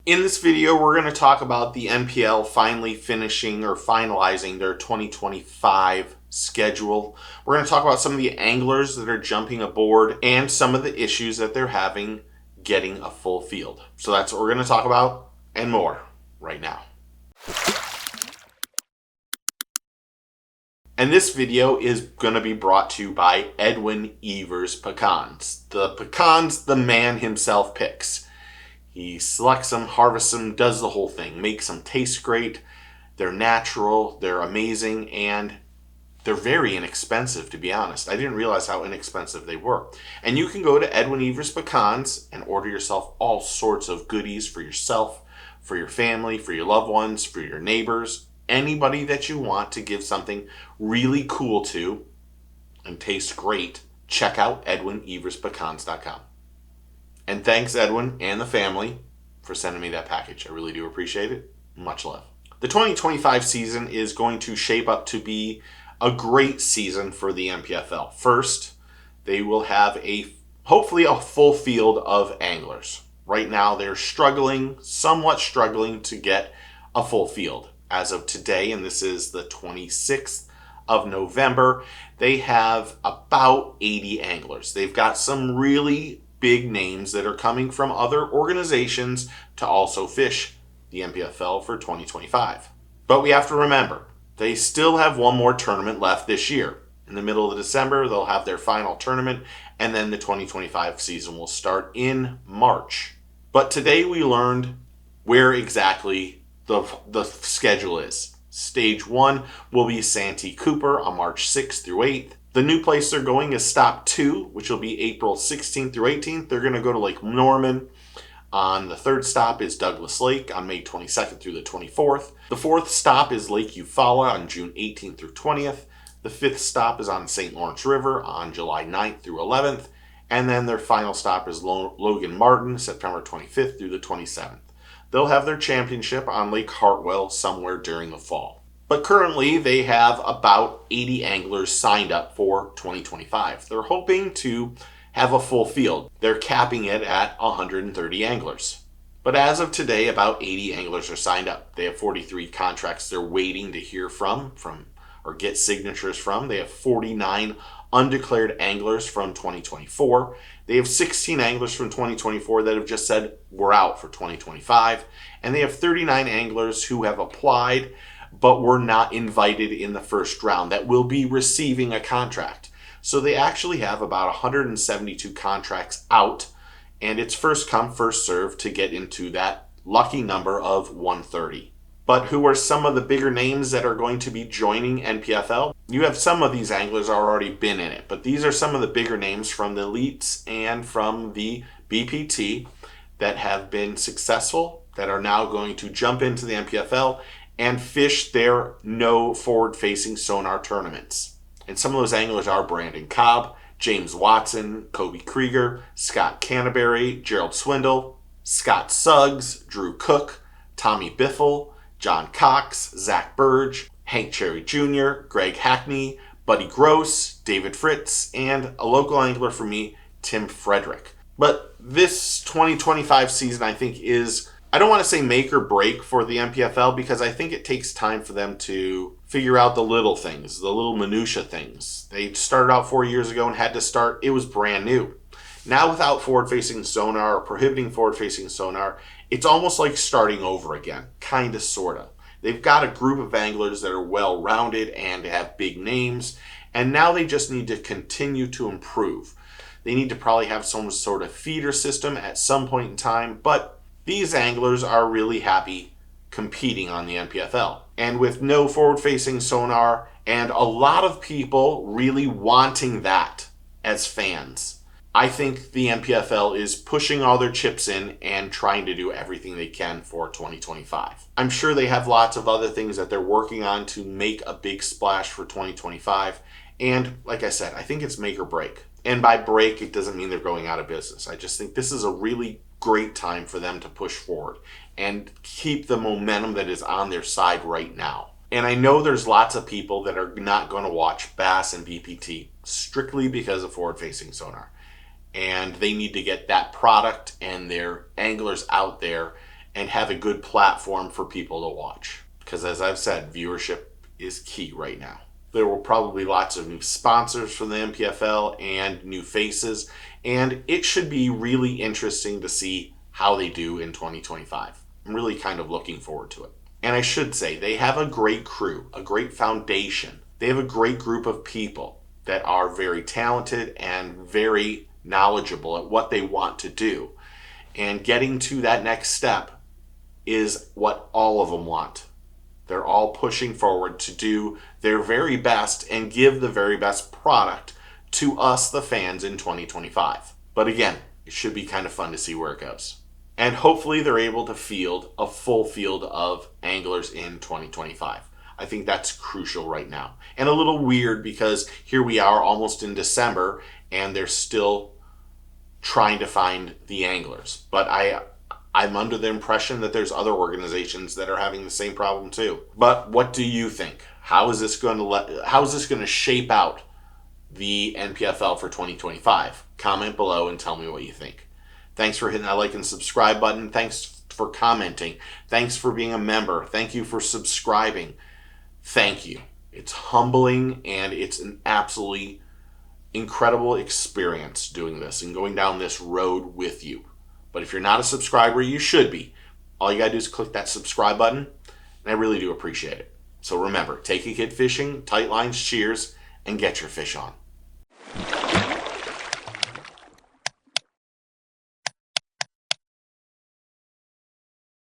In this video, we're going to talk about the NPL finally finishing or finalizing their 2025 schedule. We're going to talk about some of the anglers that are jumping aboard and some of the issues that they're having getting a full field. So that's what we're going to talk about and more right now. And this video is going to be brought to you by Edwin Evers Pecans. The pecans the man himself picks. He selects them, harvests them, does the whole thing, makes them taste great. They're natural, they're amazing, and they're very inexpensive, to be honest. I didn't realize how inexpensive they were. And you can go to Edwin Evers Pecans and order yourself all sorts of goodies for yourself, for your family, for your loved ones, for your neighbors, anybody that you want to give something really cool to and taste great. Check out EdwinEversPecans.com. And thanks, Edwin and the family, for sending me that package. I really do appreciate it. Much love. The 2025 season is going to shape up to be a great season for the NPFL. First, they will have hopefully a full field of anglers. Right now, they're somewhat struggling to get a full field. As of today, and this is the 26th of November, they have about 80 anglers. They've got some really big names that are coming from other organizations to also fish the NPFL for 2025. But we have to remember, they still have one more tournament left this year. In the middle of December, they'll have their final tournament, and then the 2025 season will start in March. But today we learned where exactly the schedule is. Stage 1 will be Santee Cooper on March 6th through 8th. The new place they're going is Stop 2, which will be April 16th through 18th. They're going to go to Lake Norman. On the third stop is Douglas Lake on May 22nd through the 24th. The fourth stop is Lake Eufaula on June 18th through 20th. The fifth stop is on St. Lawrence River on July 9th through 11th. And then their final stop is Logan Martin, September 25th through the 27th. They'll have their championship on Lake Hartwell somewhere during the fall. But currently, they have about 80 anglers signed up for 2025. They're hoping to have a full field. They're capping it at 130 anglers. But as of today, about 80 anglers are signed up. They have 43 contracts they're waiting to hear from or get signatures from. They have 49 undeclared anglers from 2024. They have 16 anglers from 2024 that have just said, we're out for 2025. And they have 39 anglers who have applied but were not invited in the first round that will be receiving a contract. So they actually have about 172 contracts out, and it's first come, first served to get into that lucky number of 130. But who are some of the bigger names that are going to be joining NPFL? You have some of these anglers already been in it, but these are some of the bigger names from the elites and from the BPT that have been successful, that are now going to jump into the NPFL and fish their no forward-facing sonar tournaments. And some of those anglers are Brandon Cobb, James Watson, Kobe Krieger, Scott Canterbury, Gerald Swindle, Scott Suggs, Drew Cook, Tommy Biffle, John Cox, Zach Burge, Hank Cherry Jr., Greg Hackney, Buddy Gross, David Fritz, and a local angler for me, Tim Frederick. But this 2025 season, I think, is, I don't want to say make or break for the NPFL, because I think it takes time for them to figure out the little things, the little minutia things. They started out 4 years ago and had to start, it was brand new. Now without forward-facing sonar or prohibiting forward-facing sonar, it's almost like starting over again, kind of, sort of. They've got a group of anglers that are well-rounded and have big names, and now they just need to continue to improve. They need to probably have some sort of feeder system at some point in time, but these anglers are really happy competing on the NPFL. And with no forward-facing sonar and a lot of people really wanting that as fans, I think the NPFL is pushing all their chips in and trying to do everything they can for 2025. I'm sure they have lots of other things that they're working on to make a big splash for 2025. And like I said, I think it's make or break. And by break, it doesn't mean they're going out of business. I just think this is a really great time for them to push forward and keep the momentum that is on their side right now. And I know there's lots of people that are not going to watch Bass and BPT strictly because of forward-facing sonar. And they need to get that product and their anglers out there and have a good platform for people to watch. Because as I've said, viewership is key right now. There will probably be lots of new sponsors for the NPFL and new faces, and it should be really interesting to see how they do in 2025. I'm really kind of looking forward to it. And I should say, they have a great crew, a great foundation. They have a great group of people that are very talented and very knowledgeable at what they want to do. And getting to that next step is what all of them want. They're all pushing forward to do their very best and give the very best product to us, the fans, in 2025. But again, it should be kind of fun to see where it goes. And hopefully they're able to field a full field of anglers in 2025. I think that's crucial right now. And a little weird because here we are almost in December and they're still trying to find the anglers. But I'm under the impression that there's other organizations that are having the same problem too. But what do you think? How is this going to shape out the NPFL for 2025? Comment below and tell me what you think. Thanks for hitting that like and subscribe button. Thanks for commenting. Thanks for being a member. Thank you for subscribing. Thank you. It's humbling and it's an absolutely incredible experience doing this and going down this road with you. But if you're not a subscriber, you should be. All you gotta do is click that subscribe button, and I really do appreciate it. So remember, take a kid fishing, tight lines, shears, and get your fish on.